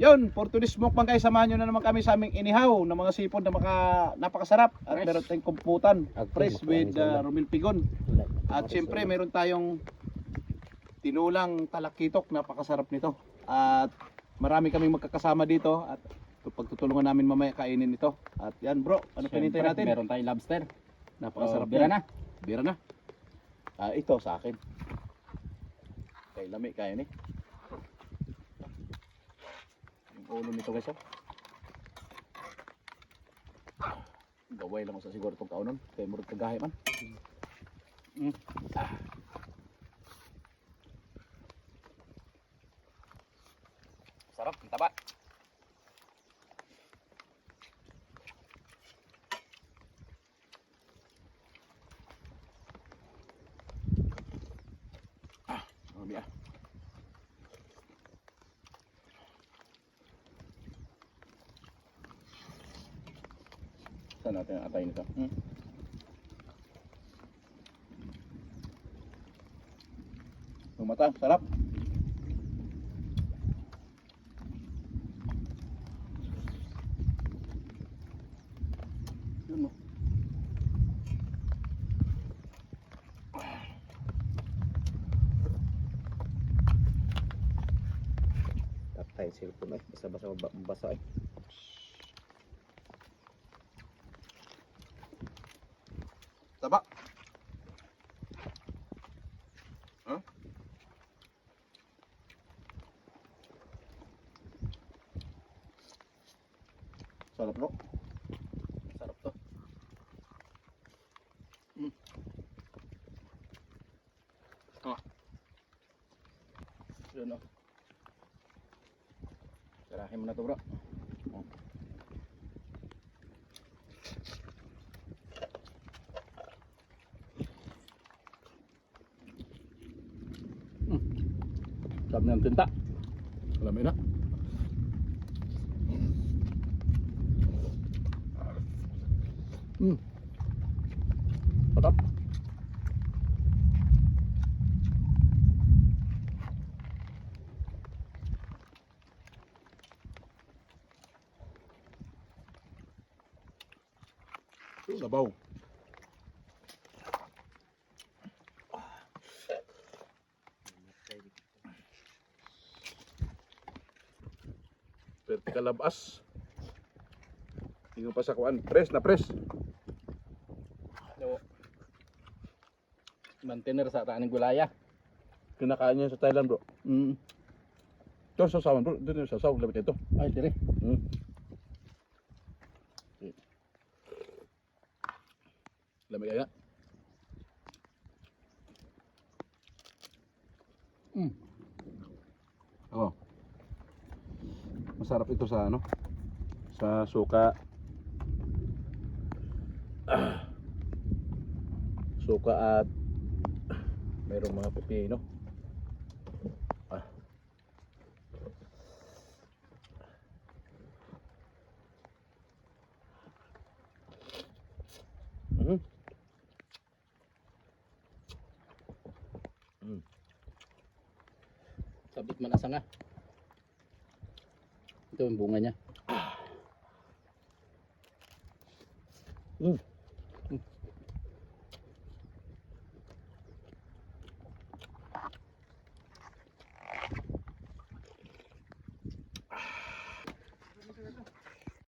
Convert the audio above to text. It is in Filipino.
Yun, for today's mukbang guys, samahan nyo na naman kami sa aming inihaw ng mga sipon na napakasarap. At Fresh. meron tayong kumputan, fresh with makuha Romel Pigon. At syempre meron tayong tinulang talakitok, napakasarap nito. At marami kaming magkakasama dito at pagtutulungan namin mamaya kainin ito. At yan bro, ano pinintay natin? Meron tayong lobster. Napakasarap Bira yan. na. Bira na. Ito sa akin. Kay lami kaya ni. Yung ulo nito guys. Gaway lang ko sa siguro itong kaunon. Kaya murag kagahe man. Sarap, ang taba. Marami ah. Saan natin atay nito? Yung mata, sarap. Yun mo. Tatay cellphone ay basa-basa basa ay. Taba. Huh? Sarap bro. Sarap to. Yun o. Sarahin mo na to bro. Sarap na yung tinta. Alam na. Sarap. Sabaw. Vertical labas. Tingnan pa sa kuan. Press na press. No. Mantener sa taan ng gulaya. Kinakain niya sa Thailand bro. Ito sasawan bro. Dito yung sasaw. Labit ito. Ay, dire. Lamig kaya. Oh. Masarap ito sa ano? Sa suka. Suka at mayroong mga pepino. Sabit man asa nga. Ito yung bunga niya.